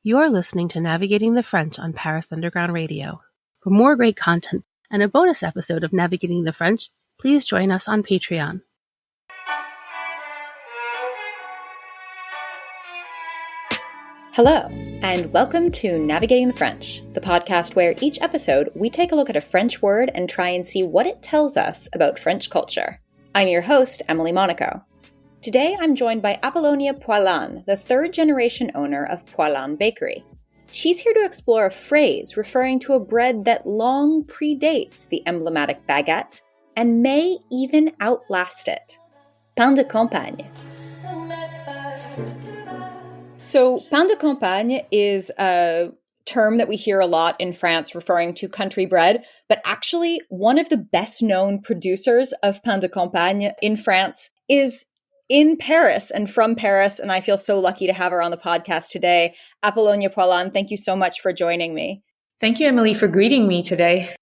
You're listening to Navigating the French on Paris Underground Radio. For more great content and a bonus episode of Navigating the French, please join us on Patreon. Hello, and welcome to Navigating the French, the podcast where each episode we take a look at a French word and try and see what it tells us about French culture. I'm your host, Emily Monaco. Today I'm joined by Apollonia Poilâne, the third-generation owner of Poilâne Bakery. She's here to explore a phrase referring to a bread that long predates the emblematic baguette and may even outlast it. Pain de campagne. So, pain de campagne is a term that we hear a lot in France referring to country bread, but actually one of the best-known producers of pain de campagne in France is in Paris and from Paris, and I feel so lucky to have her on the podcast today. Apollonia Poilâne, thank you so much for joining me. Thank you, Emily, for greeting me today.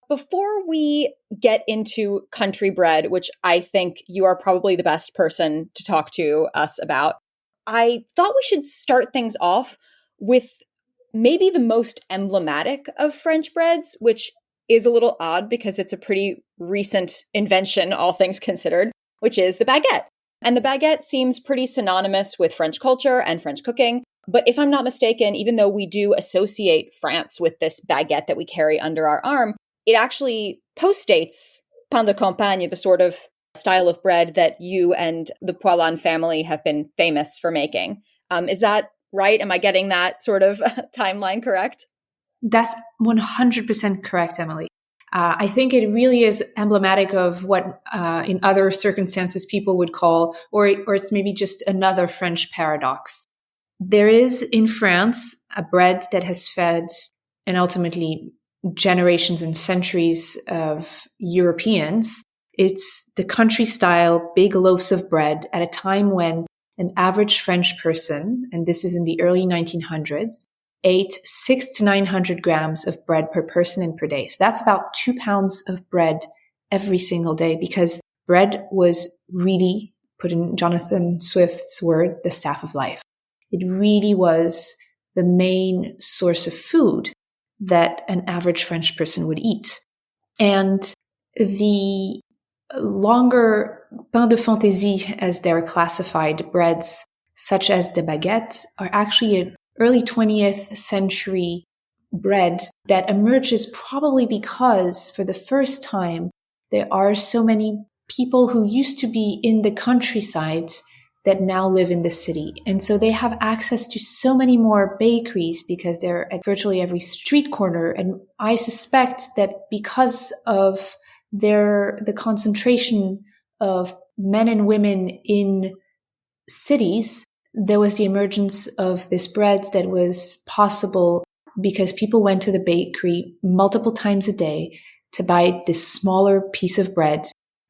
Before we get into country bread, which I think you are probably the best person to talk to us about, I thought we should start things off with maybe the most emblematic of French breads, which is a little odd because it's a pretty recent invention, all things considered, which is the baguette. And the baguette seems pretty synonymous with French culture and French cooking. But if I'm not mistaken, even though we do associate France with this baguette that we carry under our arm, it actually postdates pain de campagne, the sort of style of bread that you and the Poilâne family have been famous for making. Is that right? Am I getting that sort of timeline correct? That's 100% correct, Emily. I think it really is emblematic of what in other circumstances people would call, or it's maybe just another French paradox. There is in France a bread that has fed and ultimately generations and centuries of Europeans. It's the country style big loaves of bread at a time when an average French person, and this is in the early 1900s, ate 600 to 900 grams of bread per person and per day. So that's about 2 pounds of bread every single day, because bread was really, put in Jonathan Swift's word, the staff of life. It really was the main source of food that an average French person would eat. And the longer pain de fantaisie, as they're classified, breads such as the baguette, are actually an early 20th century bread that emerges probably because for the first time there are so many people who used to be in the countryside that now live in the city. And so they have access to so many more bakeries because they're at virtually every street corner. And I suspect that because of the concentration of men and women in cities, there was the emergence of this bread that was possible because people went to the bakery multiple times a day to buy this smaller piece of bread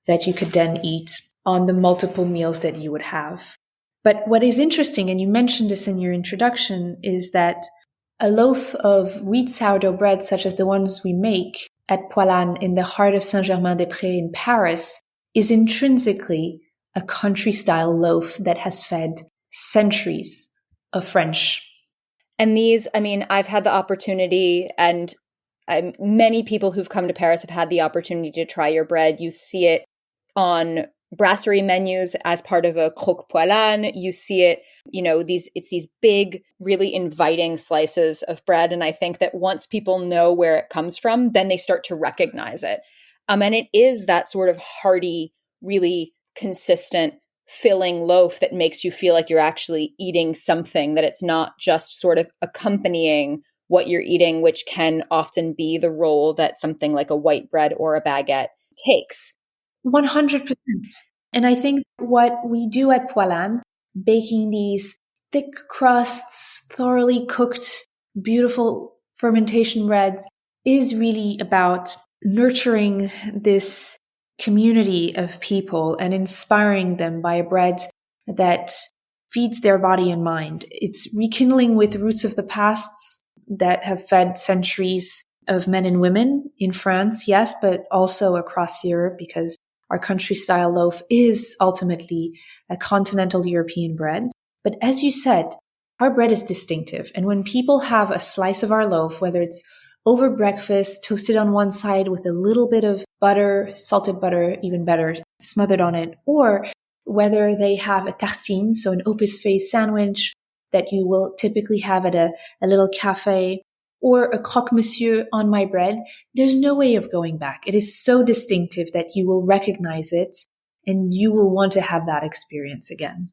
that you could then eat on the multiple meals that you would have. But what is interesting, and you mentioned this in your introduction, is that a loaf of wheat sourdough bread, such as the ones we make at Poilâne in the heart of Saint-Germain-des-Prés in Paris, is intrinsically a country-style loaf that has fed centuries of French. And these, I've had the opportunity, and many people who've come to Paris have had the opportunity to try your bread. You see it on brasserie menus as part of a croque poilâne. You see it, it's these big, really inviting slices of bread. And I think that once people know where it comes from, then they start to recognize it. And it is that sort of hearty, really consistent, filling loaf that makes you feel like you're actually eating something, that it's not just sort of accompanying what you're eating, which can often be the role that something like a white bread or a baguette takes. 100%. And I think what we do at Poilâne, baking these thick crusts, thoroughly cooked, beautiful fermentation breads, is really about nurturing this community of people and inspiring them by a bread that feeds their body and mind. It's rekindling with roots of the pasts that have fed centuries of men and women in France, yes, but also across Europe, because our country-style loaf is ultimately a continental European bread. But as you said, our bread is distinctive. And when people have a slice of our loaf, whether it's over breakfast, toasted on one side with a little bit of butter, salted butter, even better, smothered on it, or whether they have a tartine, so an opus-face sandwich that you will typically have at a little cafe, or a croque-monsieur on my bread, there's no way of going back. It is so distinctive that you will recognize it and you will want to have that experience again.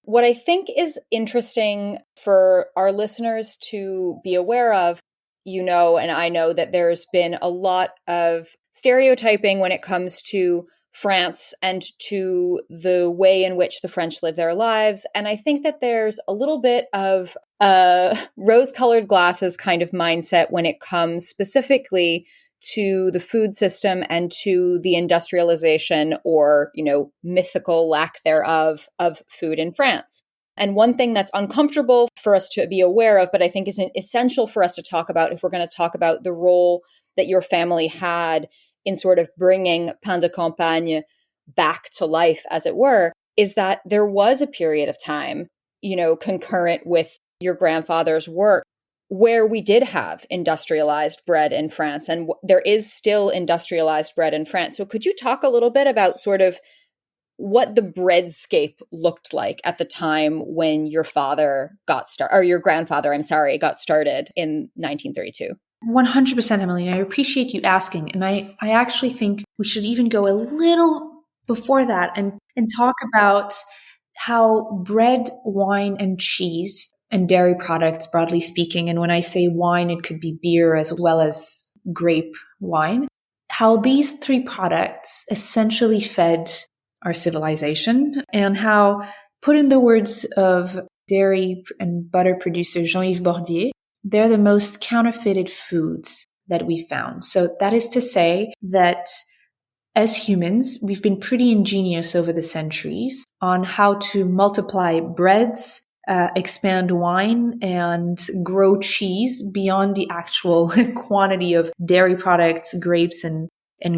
What I think is interesting for our listeners to be aware of, you know, and I know that there's been a lot of stereotyping when it comes to France and to the way in which the French live their lives. And I think that there's a little bit of a rose-colored glasses kind of mindset when it comes specifically to the food system and to the industrialization or, you know, mythical lack thereof of food in France. And one thing that's uncomfortable for us to be aware of, but I think is essential for us to talk about if we're going to talk about the role that your family had in sort of bringing pain de campagne back to life, as it were, is that there was a period of time, you know, concurrent with your grandfather's work, where we did have industrialized bread in France, and there is still industrialized bread in France. So could you talk a little bit about sort of what the breadscape looked like at the time when your father got started, or your grandfather, got started in 1932? 100%, Emily. And I appreciate you asking. And I actually think we should even go a little before that and talk about how bread, wine, and cheese and dairy products, broadly speaking, and when I say wine, it could be beer as well as grape wine, how these three products essentially fed our civilization, and how, put in the words of dairy and butter producer Jean-Yves Bordier, they're the most counterfeited foods that we found. So that is to say that as humans, we've been pretty ingenious over the centuries on how to multiply breads, expand wine, and grow cheese beyond the actual quantity of dairy products, grapes, and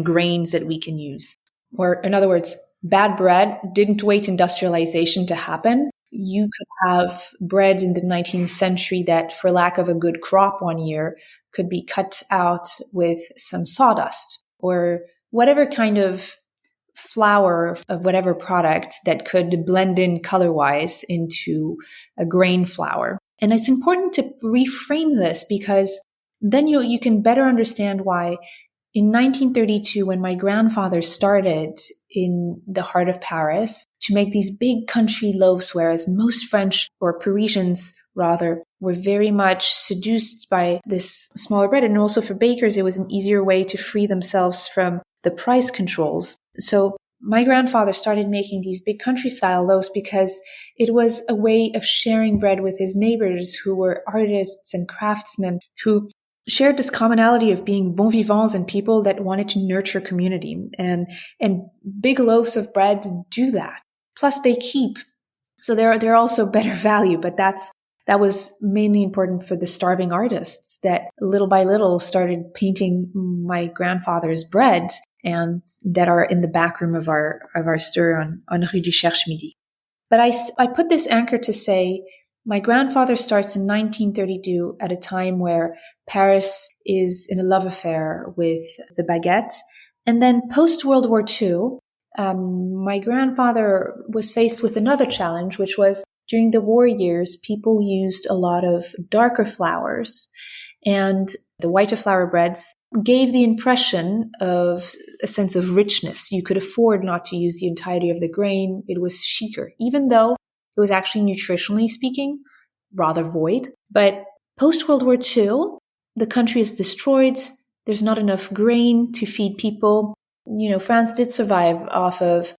grains that we can use. Or in other words, bad bread didn't wait industrialization to happen. You could have bread in the 19th century that, for lack of a good crop one year, could be cut out with some sawdust or whatever kind of flour of whatever product that could blend in color-wise into a grain flour. And it's important to reframe this, because then you can better understand why in 1932, when my grandfather started in the heart of Paris to make these big country loaves, whereas most French, or Parisians rather, were very much seduced by this smaller bread. And also for bakers, it was an easier way to free themselves from the price controls. So my grandfather started making these big country-style loaves because it was a way of sharing bread with his neighbors who were artists and craftsmen who shared this commonality of being bon vivants and people that wanted to nurture community. And big loaves of bread do that. Plus they keep. So they're also better value, but that was mainly important for the starving artists that little by little started painting my grandfather's bread, and that are in the back room of our store on Rue du Cherche-Midi. But I put this anchor to say my grandfather starts in 1932 at a time where Paris is in a love affair with the Baguette. And then post-World War II, my grandfather was faced with another challenge, which was during the war years, people used a lot of darker flours, and the whiter flour breads gave the impression of a sense of richness. You could afford not to use the entirety of the grain. It was chicer, even though it was actually, nutritionally speaking, rather void. But post-World War II, the country is destroyed. There's not enough grain to feed people. You know, France did survive off of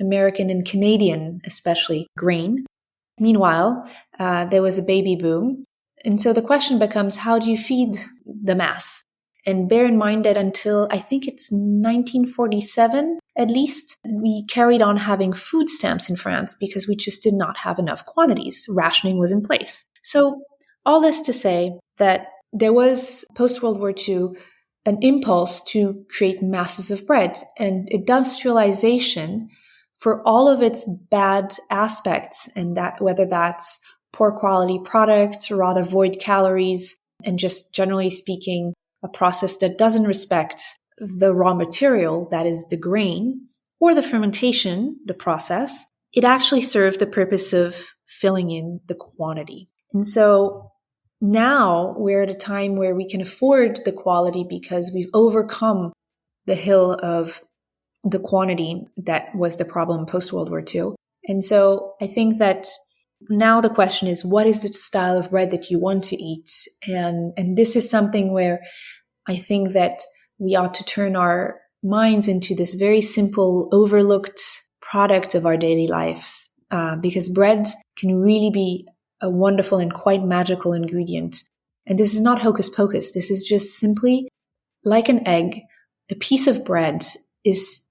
American and Canadian, especially, grain. Meanwhile, there was a baby boom. And so the question becomes, how do you feed the mass? And bear in mind that until, I think it's 1947, at least, we carried on having food stamps in France because we just did not have enough quantities. Rationing was in place. So all this to say that there was, post-World War II, an impulse to create masses of bread, and industrialization, for all of its bad aspects, and that whether that's poor quality products, rather void calories, and just generally speaking, a process that doesn't respect the raw material, that is the grain, or the fermentation, the process. It actually served the purpose of filling in the quantity. And so now we're at a time where we can afford the quality because we've overcome the hill of the quantity that was the problem post-World War II. And so I think that now the question is, what is the style of bread that you want to eat? And this is something where I think that we ought to turn our minds into this very simple, overlooked product of our daily lives, because bread can really be a wonderful and quite magical ingredient. And this is not hocus pocus. This is just simply like an egg. A piece of bread is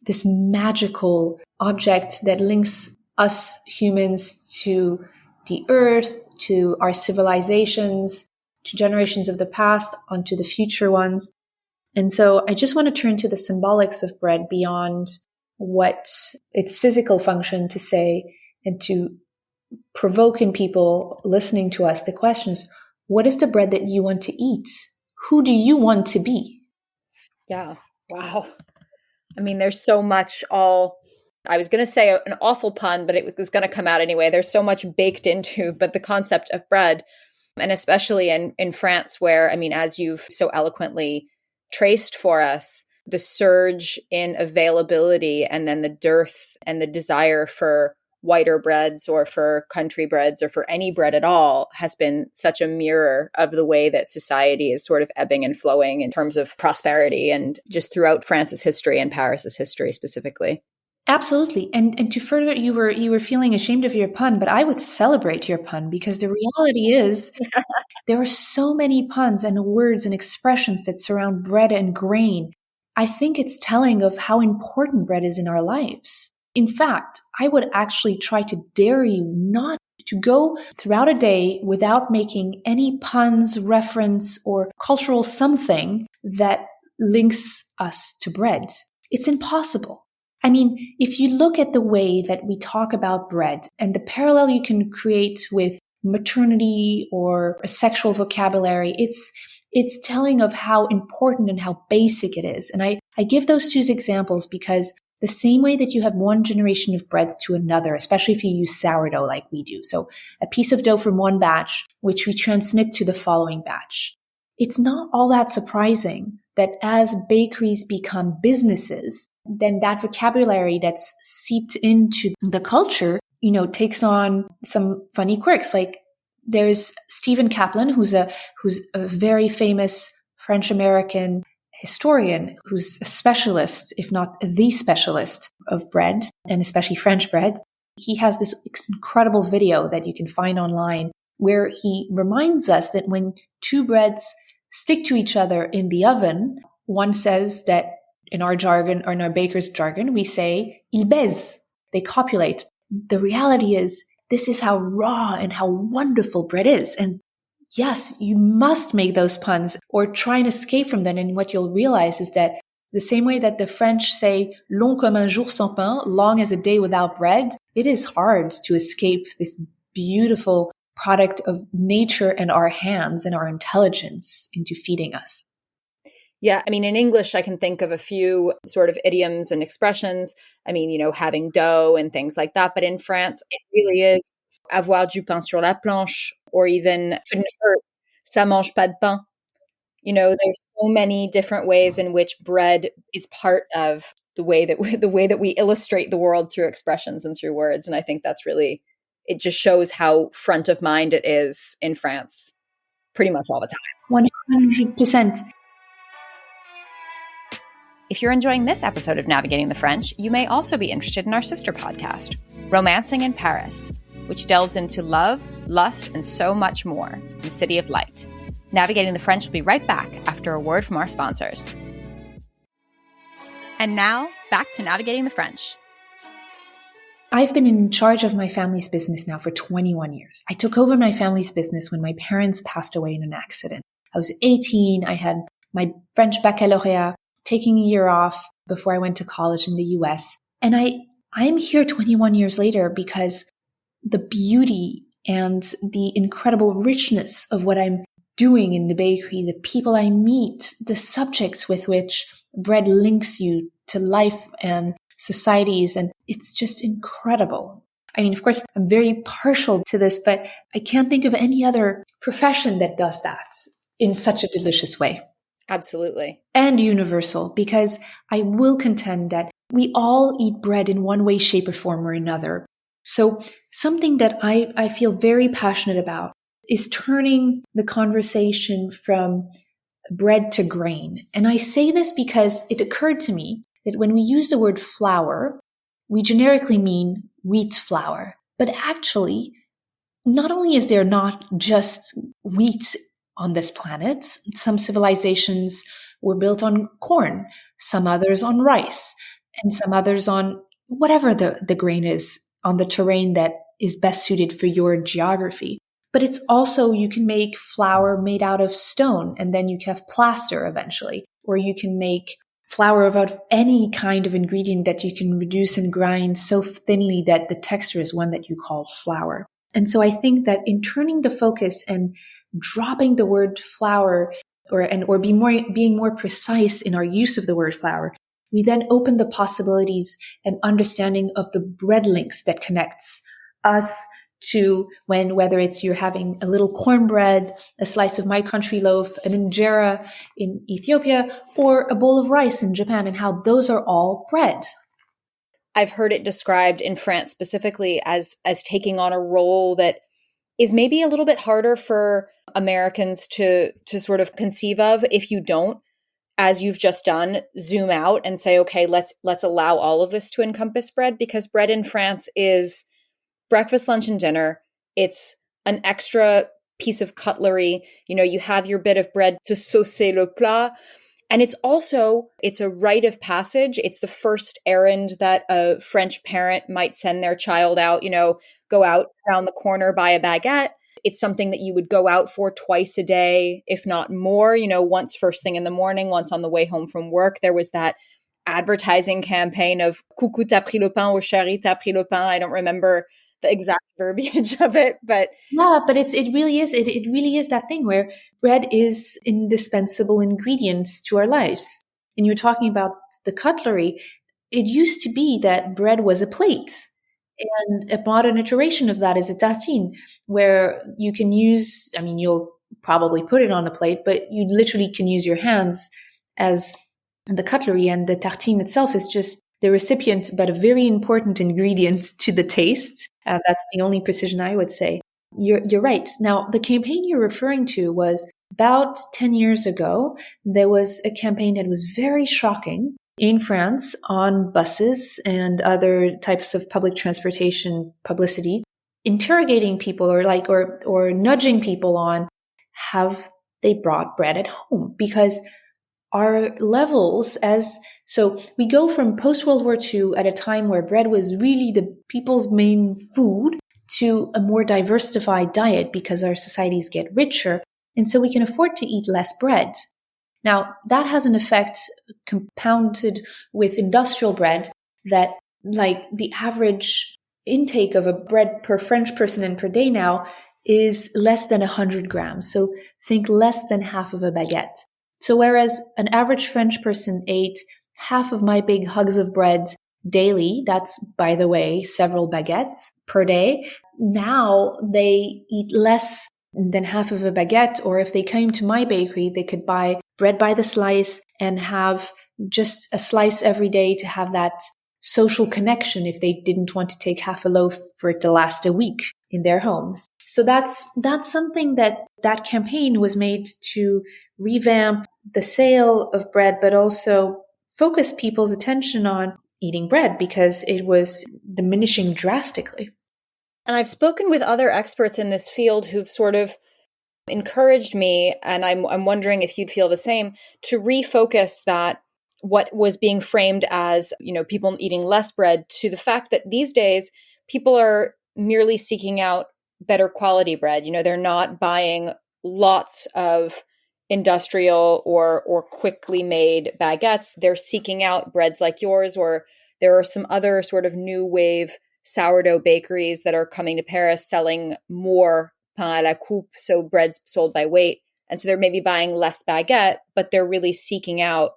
this magical object that links us humans to the earth, to our civilizations, to generations of the past, onto the future ones. And so I just want to turn to the symbolics of bread beyond what its physical function to say, and to provoke in people listening to us the questions: what is the bread that you want to eat? Who do you want to be? Yeah. Wow. I mean, there's so much I was going to say an awful pun, but it was going to come out anyway. There's so much baked into, but the concept of bread, and especially in France, where, I mean, as you've so eloquently traced for us, the surge in availability and then the dearth and the desire for whiter breads or for country breads or for any bread at all has been such a mirror of the way that society is sort of ebbing and flowing in terms of prosperity, and just throughout France's history and Paris's history specifically. Absolutely. And to further, you were feeling ashamed of your pun, but I would celebrate your pun, because the reality is there are so many puns and words and expressions that surround bread and grain. I think it's telling of how important bread is in our lives. In fact, I would actually try to dare you not to go throughout a day without making any puns, reference, or cultural something that links us to bread. It's impossible. I mean, if you look at the way that we talk about bread and the parallel you can create with maternity or a sexual vocabulary, it's telling of how important and how basic it is. And I give those two examples because the same way that you have one generation of breads to another, especially if you use sourdough like we do. So a piece of dough from one batch, which we transmit to the following batch. It's not all that surprising that as bakeries become businesses, then that vocabulary that's seeped into the culture, takes on some funny quirks. Like there's Stephen Kaplan, who's a very famous French-American historian, who's a specialist, if not the specialist of bread, and especially French bread. He has this incredible video that you can find online where he reminds us that when two breads stick to each other in the oven, one says that in our jargon, or in our baker's jargon, we say, ils baisent, they copulate. The reality is, this is how raw and how wonderful bread is. And yes, you must make those puns or try and escape from them. And what you'll realize is that the same way that the French say, long comme un jour sans pain, long as a day without bread, it is hard to escape this beautiful product of nature and our hands and our intelligence into feeding us. Yeah, I mean, in English, I can think of a few sort of idioms and expressions. I mean, having dough and things like that. But in France, it really is avoir du pain sur la planche, or even couldn't hurt, ça mange pas de pain. There's so many different ways in which bread is part of the way that we illustrate the world through expressions and through words. And I think that's really, it just shows how front of mind it is in France pretty much all the time. 100%. If you're enjoying this episode of Navigating the French, you may also be interested in our sister podcast, Romancing in Paris, which delves into love, lust, and so much more in the City of Light. Navigating the French will be right back after a word from our sponsors. And now, back to Navigating the French. I've been in charge of my family's business now for 21 years. I took over my family's business when my parents passed away in an accident. I was 18. I had my French baccalaureate, taking a year off before I went to college in the US. And I'm here 21 years later because the beauty and the incredible richness of what I'm doing in the bakery, the people I meet, the subjects with which bread links you to life and societies. And it's just incredible. I mean, of course, I'm very partial to this, but I can't think of any other profession that does that in such a delicious way. Absolutely. And universal, because I will contend that we all eat bread in one way, shape, or form or another. So something that I feel very passionate about is turning the conversation from bread to grain. And I say this because it occurred to me that when we use the word flour, we generically mean wheat flour. But actually, not only is there not just wheat on this planet, some civilizations were built on corn, some others on rice, and some others on whatever the grain is on the terrain that is best suited for your geography. But it's also, you can make flour made out of stone, and then you can have plaster eventually. Or you can make flour out of any kind of ingredient that you can reduce and grind so thinly that the texture is one that you call flour. And so I think that in turning the focus and dropping the word flour or being more precise in our use of the word flour, we then open the possibilities and understanding of the bread links that connects us to whether it's you're having a little cornbread, a slice of my country loaf, an injera in Ethiopia, or a bowl of rice in Japan, and how those are all bread. I've heard it described in France specifically as taking on a role that is maybe a little bit harder for Americans to sort of conceive of if you don't, as you've just done, zoom out and say, okay, let's allow all of this to encompass bread, because bread in France is breakfast, lunch, and dinner. It's an extra piece of cutlery. You know, you have your bit of bread to saucer le plat. And it's a rite of passage. It's the first errand that a French parent might send their child out, go out around the corner, buy a baguette. It's something that you would go out for twice a day, if not more, once first thing in the morning, once on the way home from work. There was that advertising campaign of Coucou, t'as pris le pain, or chérie, t'as pris le pain. I don't remember the exact verbiage of it, but yeah, but it really is that thing where bread is indispensable ingredients to our lives. And you're talking about the cutlery. It used to be that bread was a plate, and a modern iteration of that is a tartine, where you can use, you'll probably put it on the plate, but you literally can use your hands as the cutlery, and the tartine itself is just the recipient, but a very important ingredient to the taste. That's the only precision I would say. You're right. Now, the campaign you're referring to was about 10 years ago. There was a campaign that was very shocking in France on buses and other types of public transportation publicity, interrogating people or nudging people on have they brought bread at home, because our levels so we go from post-World War II at a time where bread was really the people's main food to a more diversified diet because our societies get richer. And so we can afford to eat less bread. Now, that has an effect compounded with industrial bread that, like, the average intake of a bread per French person and per day now is less than 100 grams. So think less than half of a baguette. So whereas an average French person ate half of my big hugs of bread daily, that's, by the way, several baguettes per day, now they eat less than half of a baguette. Or if they came to my bakery, they could buy bread by the slice and have just a slice every day to have that social connection if they didn't want to take half a loaf for it to last a week in their homes. So that's something that campaign was made to revamp the sale of bread, but also focus people's attention on eating bread because it was diminishing drastically. And I've spoken with other experts in this field who've sort of encouraged me, and I'm wondering if you'd feel the same, to refocus that what was being framed as, people eating less bread, to the fact that these days people are merely seeking out better quality bread. They're not buying lots of industrial or quickly made baguettes. They're seeking out breads like yours, or there are some other sort of new wave sourdough bakeries that are coming to Paris selling more pain à la coupe, so breads sold by weight. And so they're maybe buying less baguette, but they're really seeking out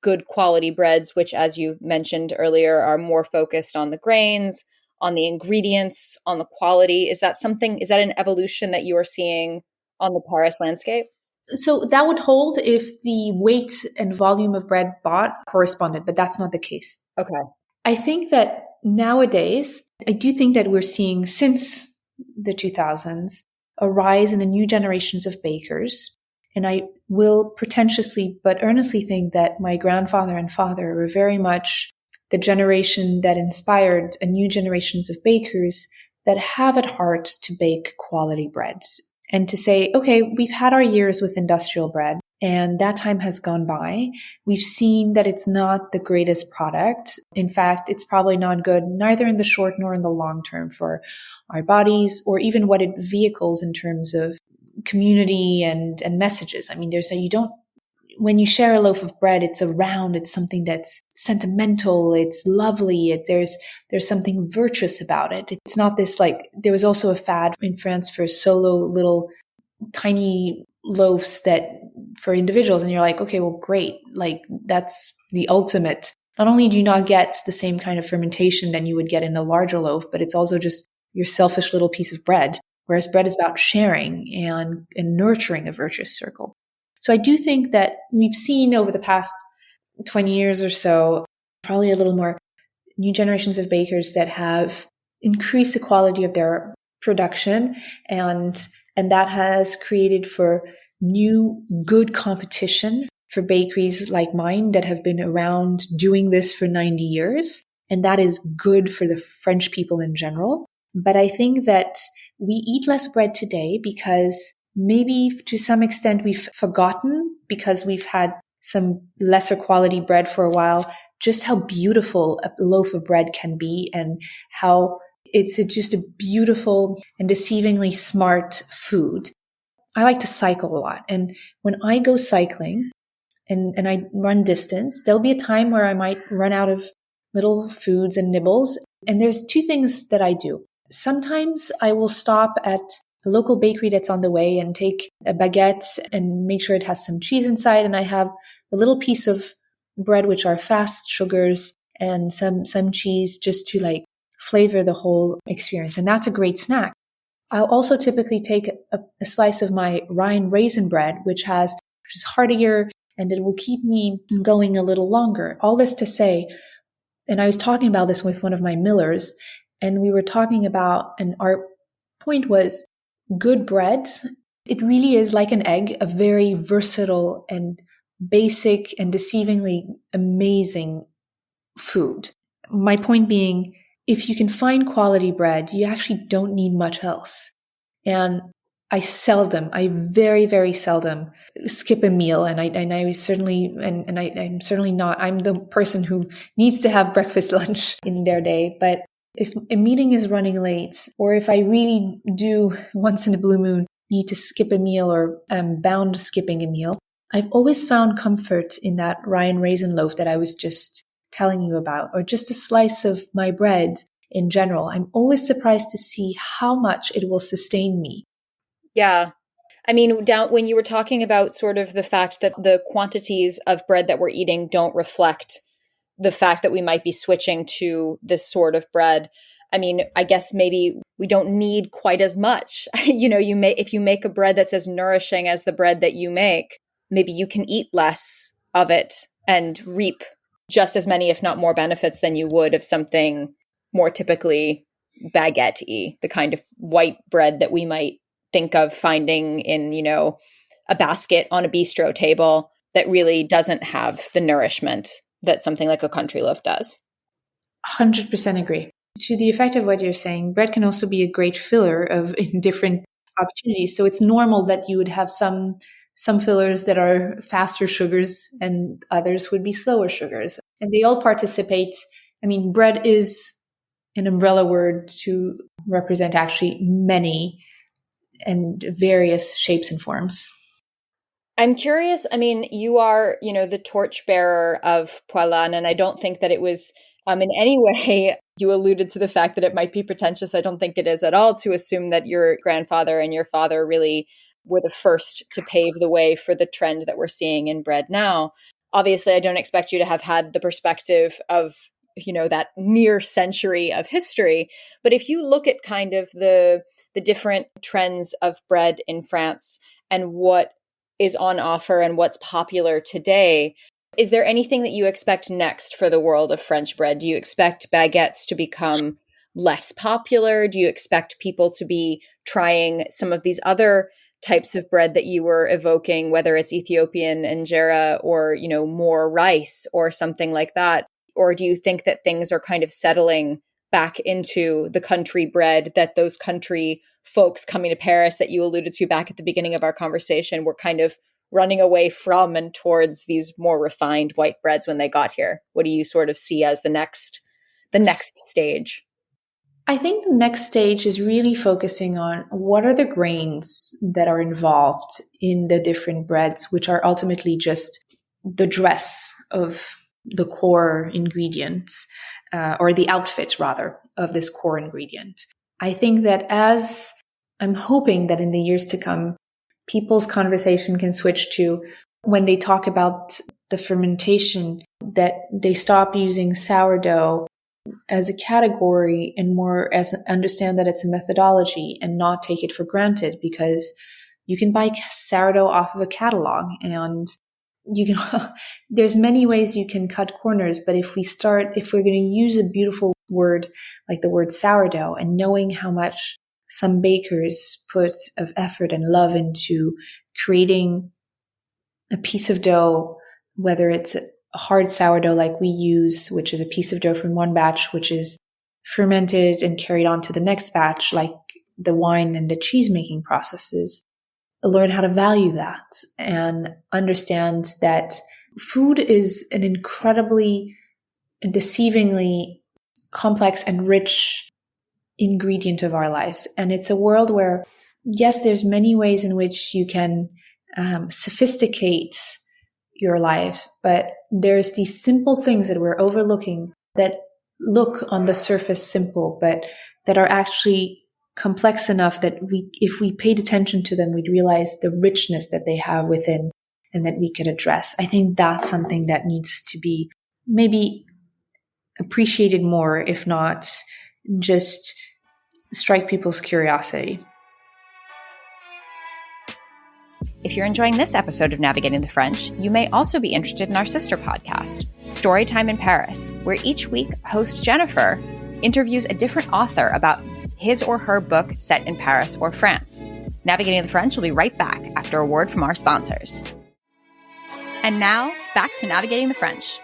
good quality breads, which, as you mentioned earlier, are more focused on the grains, on the ingredients, on the quality. Is that an evolution that you are seeing on the Paris landscape? So that would hold if the weight and volume of bread bought corresponded, but that's not the case. Okay. I think that nowadays, I do think that we're seeing, since the 2000s, a rise in the new generations of bakers. And I will pretentiously but earnestly think that my grandfather and father were very much the generation that inspired a new generations of bakers that have at heart to bake quality breads. And to say, okay, we've had our years with industrial bread, and that time has gone by. We've seen that it's not the greatest product. In fact, it's probably not good, neither in the short nor in the long term for our bodies, or even what it vehicles in terms of community and messages. I mean, when you share a loaf of bread, it's something that's sentimental, it's lovely, there's something virtuous about it. It's not this, like, there was also a fad in France for solo little tiny loaves that for individuals, and you're like, okay, well, great, like that's the ultimate. Not only do you not get the same kind of fermentation than you would get in a larger loaf, but it's also just your selfish little piece of bread, whereas bread is about sharing and nurturing a virtuous circle. So I do think that we've seen over the past 20 years or so, probably a little more, new generations of bakers that have increased the quality of their production, and that has created for new good competition for bakeries like mine that have been around doing this for 90 years. And that is good for the French people in general. But I think that we eat less bread today because maybe to some extent we've forgotten, because we've had some lesser quality bread for a while, just how beautiful a loaf of bread can be, and how it's just a beautiful and deceivingly smart food. I like to cycle a lot. And when I go cycling and I run distance, there'll be a time where I might run out of little foods and nibbles. And there's two things that I do. Sometimes I will stop at a local bakery that's on the way and take a baguette and make sure it has some cheese inside. And I have a little piece of bread, which are fast sugars, and some cheese, just to like flavor the whole experience. And that's a great snack. I'll also typically take a slice of my rye and raisin bread, which is heartier, and it will keep me going a little longer. All this to say, and I was talking about this with one of my millers, and we were talking about, and our point was, good bread, it really is like an egg, a very versatile and basic and deceivingly amazing food. My point being, if you can find quality bread, you actually don't need much else. And I very, very seldom skip a meal. And I'm certainly not, I'm the person who needs to have breakfast, lunch in their day. But if a meeting is running late, or if I really do once in a blue moon need to skip a meal, or am bound skipping a meal, I've always found comfort in that rye and raisin loaf that I was just telling you about, or just a slice of my bread in general. I'm always surprised to see how much it will sustain me. Yeah. I mean, when you were talking about sort of the fact that the quantities of bread that we're eating don't reflect the fact that we might be switching to this sort of bread. I mean, I guess maybe we don't need quite as much. If you make a bread that's as nourishing as the bread that you make, maybe you can eat less of it and reap just as many, if not more, benefits than you would of something more typically baguette-y, the kind of white bread that we might think of finding in, a basket on a bistro table that really doesn't have the nourishment that something like a country loaf does. 100% agree. To the effect of what you're saying, bread can also be a great filler in different opportunities. So it's normal that you would have some fillers that are faster sugars and others would be slower sugars. And they all participate. I mean, bread is an umbrella word to represent actually many and various shapes and forms. I'm curious, I mean, you are, the torchbearer of Poilâne, and I don't think that it was in any way you alluded to the fact that it might be pretentious. I don't think it is at all to assume that your grandfather and your father really were the first to pave the way for the trend that we're seeing in bread now. Obviously, I don't expect you to have had the perspective of, that near century of history. But if you look at kind of the different trends of bread in France and what is on offer and what's popular today, is there anything that you expect next for the world of French bread? Do you expect baguettes to become less popular? Do you expect people to be trying some of these other types of bread that you were evoking, whether it's Ethiopian injera or, more rice or something like that? Or do you think that things are kind of settling back into the country bread that those country folks coming to Paris that you alluded to back at the beginning of our conversation were kind of running away from and towards these more refined white breads when they got here? What do you sort of see as the next stage? I think the next stage is really focusing on what are the grains that are involved in the different breads, which are ultimately just the dress of the core ingredients, or the outfit rather of this core ingredient. I think that as I'm hoping that in the years to come, people's conversation can switch to when they talk about the fermentation, that they stop using sourdough as a category and more as understand that it's a methodology and not take it for granted, because you can buy sourdough off of a catalog and you can there's many ways you can cut corners. But if we're going to use a beautiful word like the word sourdough, and knowing how much some bakers put of effort and love into creating a piece of dough, whether it's a hard sourdough like we use, which is a piece of dough from one batch, which is fermented and carried on to the next batch, like the wine and the cheese making processes, learn how to value that and understand that food is an incredibly, deceivingly complex and rich ingredient of our lives. And it's a world where, yes, there's many ways in which you can sophisticate your life, but there's these simple things that we're overlooking that look on the surface simple, but that are actually complex enough that if we paid attention to them, we'd realize the richness that they have within and that we could address. I think that's something that needs to be maybe appreciated more, if not just strike people's curiosity. If you're enjoying this episode of Navigating the French, you may also be interested in our sister podcast, Storytime in Paris, where each week host Jennifer interviews a different author about his or her book set in Paris or France. Navigating the French will be right back after a word from our sponsors. And now, back to Navigating the French.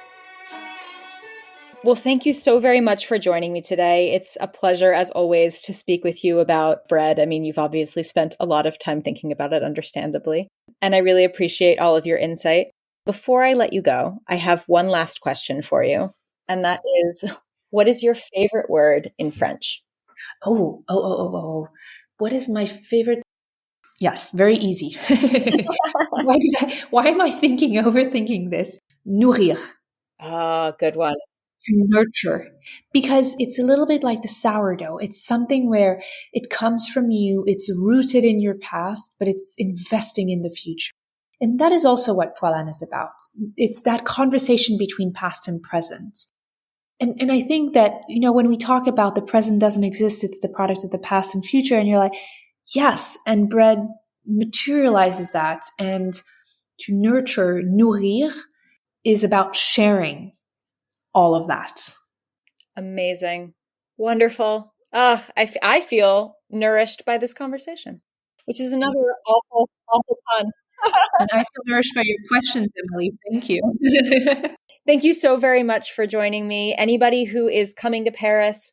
Well, thank you so very much for joining me today. It's a pleasure, as always, to speak with you about bread. I mean, you've obviously spent a lot of time thinking about it, understandably. And I really appreciate all of your insight. Before I let you go, I have one last question for you. And that is, what is your favorite word in French? Oh. What is my favorite? Yes, very easy. Why am I overthinking this? Nourrir. Ah, good one. To nurture, because it's a little bit like the sourdough. It's something where it comes from you, it's rooted in your past, but it's investing in the future. And that is also what Poilâne is about. It's that conversation between past and present. And I think that, when we talk about the present doesn't exist, it's the product of the past and future, and you're like, yes, and bread materializes that. And to nurture, nourrir, is about sharing all of that. Amazing. Wonderful. I feel nourished by this conversation, which is another awful pun. And I feel nourished by your questions, Emily. Thank you. Thank you so very much for joining me. Anybody who is coming to Paris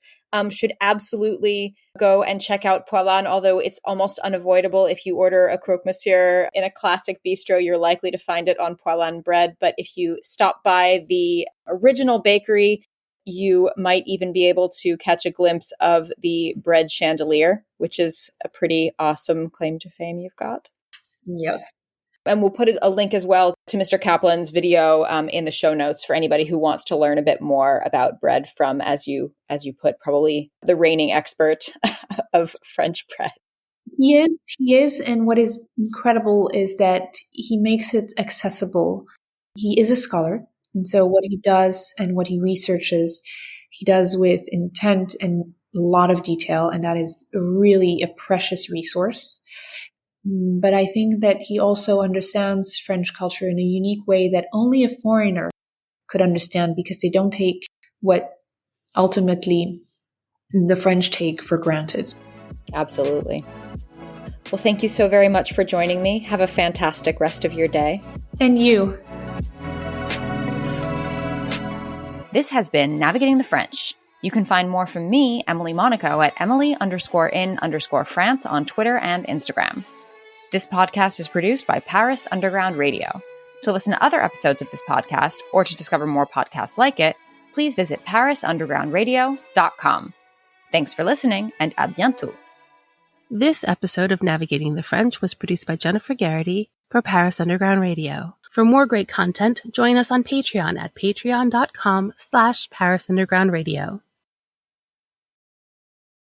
should absolutely go and check out Poilâne, although it's almost unavoidable. If you order a croque-monsieur in a classic bistro, you're likely to find it on Poilâne bread. But if you stop by the original bakery, you might even be able to catch a glimpse of the bread chandelier, which is a pretty awesome claim to fame you've got. Yes. And we'll put a link as well to Mr. Kaplan's video in the show notes for anybody who wants to learn a bit more about bread from, as you put, probably the reigning expert of French bread. He is. And what is incredible is that he makes it accessible. He is a scholar. And so what he does and what he researches, he does with intent and a lot of detail. And that is really a precious resource. But I think that he also understands French culture in a unique way that only a foreigner could understand, because they don't take what ultimately the French take for granted. Absolutely. Well, thank you so very much for joining me. Have a fantastic rest of your day. And you. This has been Navigating the French. You can find more from me, Emily Monaco, at Emily_in_France on Twitter and Instagram. This podcast is produced by Paris Underground Radio. To listen to other episodes of this podcast or to discover more podcasts like it, please visit parisundergroundradio.com. Thanks for listening, and à bientôt. This episode of Navigating the French was produced by Jennifer Garrity for Paris Underground Radio. For more great content, join us on Patreon at patreon.com/Paris Underground Radio.